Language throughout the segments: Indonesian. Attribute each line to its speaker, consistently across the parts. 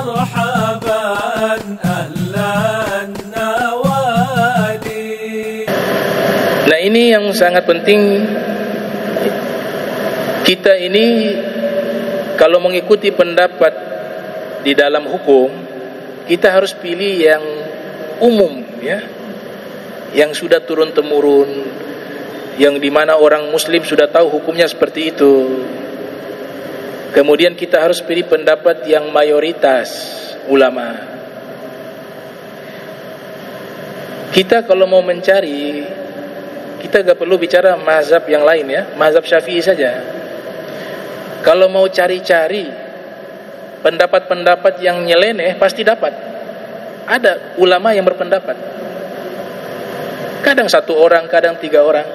Speaker 1: مرحبا أهلا النوادي.
Speaker 2: Nah, ini yang sangat penting. Kita ini kalau mengikuti pendapat di dalam hukum, kita harus pilih yang umum, ya, yang sudah turun temurun, yang dimana orang Muslim sudah tahu hukumnya seperti itu. Kemudian kita harus pilih pendapat yang mayoritas ulama. Kita kalau mau mencari, kita gak perlu bicara mazhab yang lain, ya, mazhab Syafi'i saja. Kalau mau cari-cari pendapat-pendapat yang nyeleneh, pasti dapat. Ada ulama yang berpendapat, kadang 1 orang, kadang 3 orang.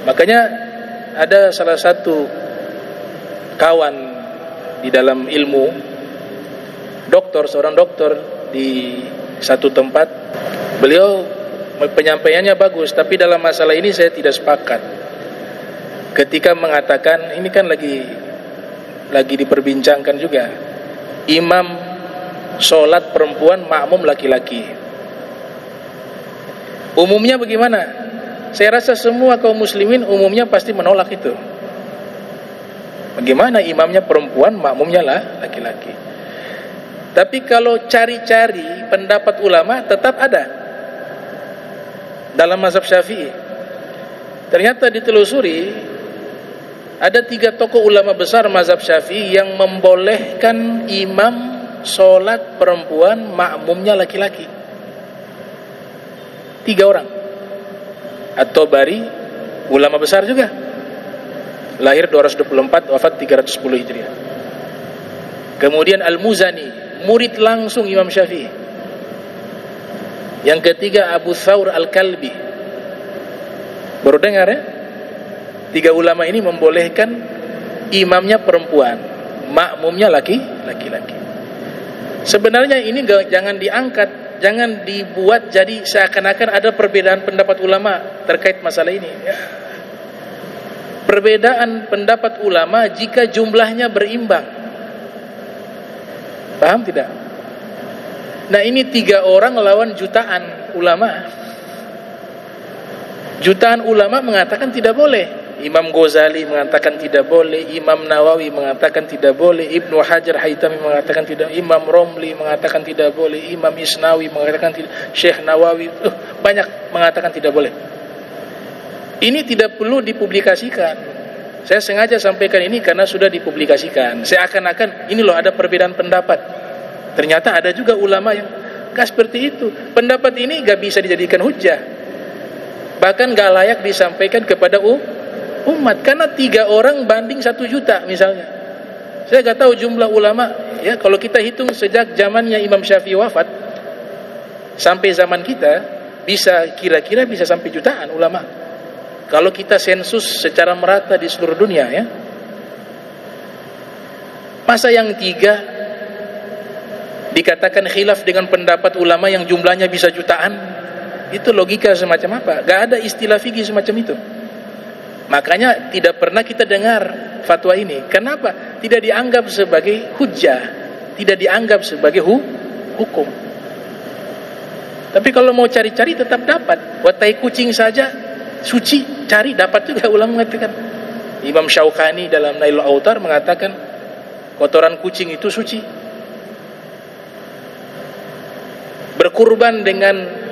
Speaker 2: Makanya ada salah satu kawan di dalam ilmu, seorang dokter di satu tempat. Beliau penyampaiannya bagus, tapi dalam masalah ini saya tidak sepakat. Ketika mengatakan, ini kan lagi diperbincangkan juga, imam sholat perempuan, makmum laki-laki. Umumnya bagaimana? Saya rasa semua kaum muslimin umumnya pasti menolak itu. Bagaimana imamnya perempuan, makmumnya lah laki-laki. Tapi kalau cari-cari pendapat ulama, tetap ada dalam mazhab Syafi'i. Ternyata ditelusuri, ada 3 tokoh ulama besar mazhab Syafi'i yang membolehkan imam sholat perempuan, makmumnya laki-laki. 3 orang. At-Tabari, ulama besar juga, lahir 224, wafat 310 Hijriah. Kemudian Al-Muzani, murid langsung Imam Syafi'i. Yang ketiga Abu Thawr Al-Kalbi. Baru dengar, ya? 3 ulama ini membolehkan imamnya perempuan, makmumnya laki-laki. Sebenarnya ini jangan diangkat, jangan dibuat jadi seakan-akan ada perbedaan pendapat ulama terkait masalah ini, ya. Perbedaan pendapat ulama jika jumlahnya berimbang. Paham tidak? Nah, ini 3 orang lawan jutaan ulama. Jutaan ulama mengatakan tidak boleh. Imam Ghazali mengatakan tidak boleh, Imam Nawawi mengatakan tidak boleh, Ibnu Hajar Haytami mengatakan tidak, Imam Romli mengatakan tidak boleh, Imam Isnawi mengatakan tidak, Syekh Nawawi banyak mengatakan tidak boleh. Ini tidak perlu dipublikasikan. Saya sengaja sampaikan ini karena sudah dipublikasikan. Seakan-akan ini loh ada perbedaan pendapat. Ternyata ada juga ulama yang gak seperti itu. Pendapat ini gak bisa dijadikan hujah, bahkan gak layak disampaikan kepada umat. Karena 3 orang banding 1 juta misalnya. Saya gak tahu jumlah ulama, ya, kalau kita hitung sejak zamannya Imam Syafi'i wafat sampai zaman kita, bisa kira-kira bisa sampai jutaan ulama kalau kita sensus secara merata di seluruh dunia, ya. Masa yang 3 dikatakan khilaf dengan pendapat ulama yang jumlahnya bisa jutaan? Itu logika semacam apa? Gak ada istilah fikih semacam itu. Makanya tidak pernah kita dengar fatwa ini. Kenapa? Tidak dianggap sebagai hujjah, tidak dianggap sebagai hukum. Tapi kalau mau cari-cari tetap dapat. Buat tai kucing saja suci, cari dapat juga, ulama mengatakan. Imam Syaukani dalam Nailul Autar mengatakan kotoran kucing itu suci. Berkurban dengan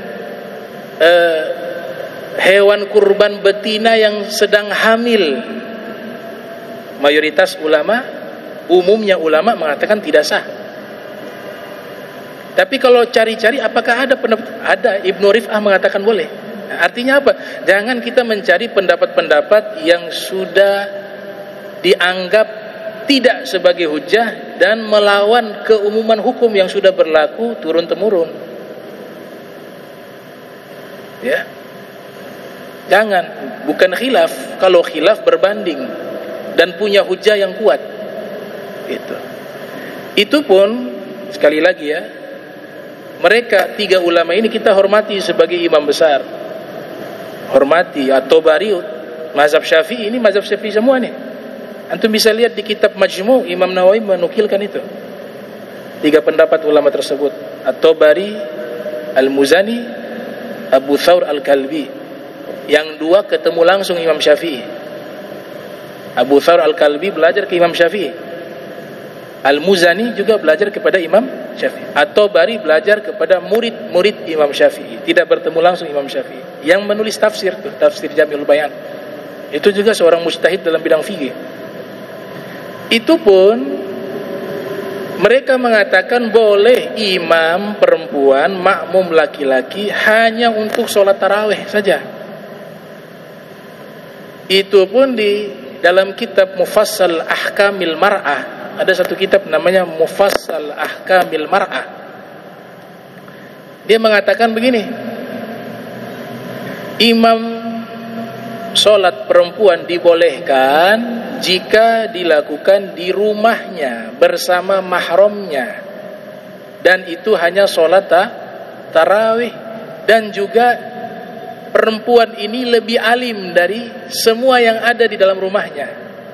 Speaker 2: hewan kurban betina yang sedang hamil, mayoritas ulama, umumnya ulama mengatakan tidak sah. Tapi kalau cari-cari apakah ada pendapat? Ada. Ibnu Rif'ah mengatakan boleh. Artinya apa? Jangan kita mencari pendapat-pendapat yang sudah dianggap tidak sebagai hujah dan melawan keumuman hukum yang sudah berlaku turun-temurun. Ya. Jangan, bukan khilaf. Kalau khilaf berbanding dan punya hujah yang kuat. Gitu. Itu pun sekali lagi, ya, mereka 3 ulama ini kita hormati sebagai imam besar. Hormati. At-Tabari mazhab Syafi'i, ini mazhab Syafi'i semua nih. Antum bisa lihat di kitab Majmu', Imam Nawawi menukilkan itu. tiga pendapat ulama tersebut, At-Tabari, Al-Muzani, Abu Thawr Al-Kalbi. Yang dua ketemu langsung Imam Syafi'i. Abu Thawr Al-Kalbi belajar ke Imam Syafi'i. Al-Muzani juga belajar kepada Imam Syafi'i. At-Tabari belajar kepada murid-murid Imam Syafi'i. Tidak bertemu langsung Imam Syafi'i. Yang menulis tafsir tuh, tafsir Jami'ul Bayan, itu juga seorang mujtahid dalam bidang fikih. Itu pun mereka mengatakan boleh imam perempuan makmum laki-laki hanya untuk sholat tarawih saja. Itu pun di dalam kitab Mufassal Ahkamil Mar'ah. Ada satu kitab namanya Mufassal Ahkamil Mar'ah. Dia mengatakan begini, imam sholat perempuan dibolehkan jika dilakukan di rumahnya bersama mahramnya, dan itu hanya sholat tarawih. Dan juga perempuan ini lebih alim dari semua yang ada di dalam rumahnya.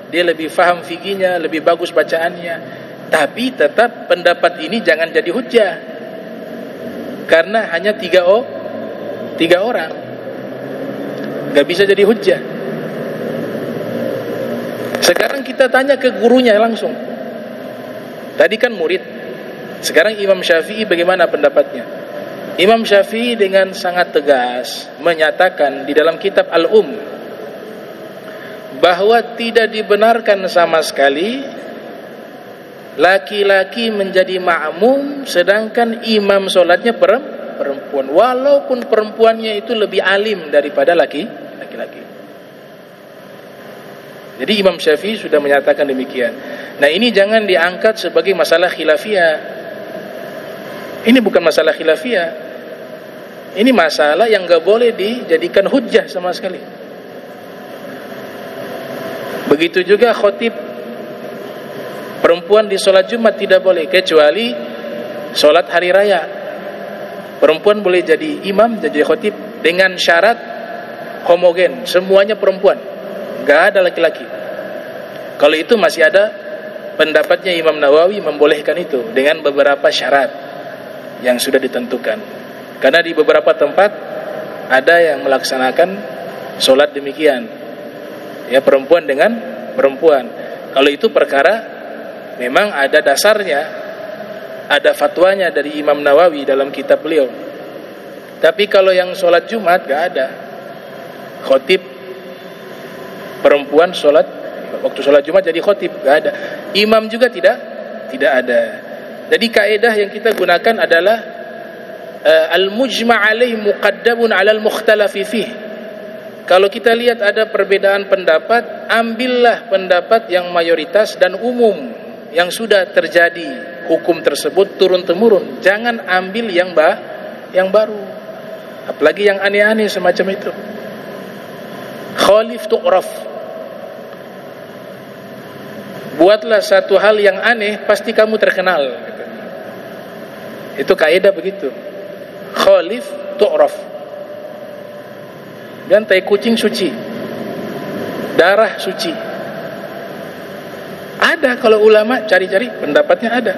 Speaker 2: Dia lebih faham fikihnya, lebih bagus bacaannya. Tapi tetap pendapat ini jangan jadi hujjah, karena hanya tiga orang, gak bisa jadi hujjah. Sekarang kita tanya ke gurunya langsung. Tadi kan murid, sekarang Imam Syafi'i bagaimana pendapatnya? Imam Syafi'i dengan sangat tegas menyatakan di dalam kitab Al-Um bahwa tidak dibenarkan sama sekali laki-laki menjadi makmum sedangkan imam sholatnya perempuan, walaupun perempuannya itu lebih alim daripada laki-laki. Jadi Imam Syafi'i sudah menyatakan demikian. Nah, ini jangan diangkat sebagai masalah khilafiyah. Ini bukan masalah khilafiyah. Ini masalah yang gak boleh dijadikan hujjah sama sekali. Begitu juga khotib perempuan di sholat Jumat tidak boleh, kecuali sholat hari raya. Perempuan boleh jadi imam, jadi khotib dengan syarat homogen, semuanya perempuan, gak ada laki-laki. Kalau itu masih ada pendapatnya Imam Nawawi membolehkan itu dengan beberapa syarat yang sudah ditentukan. Karena di beberapa tempat ada yang melaksanakan sholat demikian, ya, perempuan dengan perempuan. Kalau itu perkara memang ada dasarnya, ada fatwanya dari Imam Nawawi dalam kitab beliau. Tapi kalau yang sholat Jumat gak ada khotib perempuan sholat, waktu sholat Jumat jadi khotib, gak ada. Imam juga tidak ada. Jadi kaidah yang kita gunakan adalah al-mujma' alaih muqaddamun 'alal mukhtalafi fih. Kalau kita lihat ada perbedaan pendapat, ambillah pendapat yang mayoritas dan umum, yang sudah terjadi hukum tersebut turun-temurun. Jangan ambil yang baru, apalagi yang aneh-aneh semacam itu. Khalif tu'raf. Buatlah satu hal yang aneh, pasti kamu terkenal. Itu kaidah begitu. Khalif tu'raf. Dan tai kucing suci, darah suci. Ada, kalau ulama cari-cari pendapatnya ada.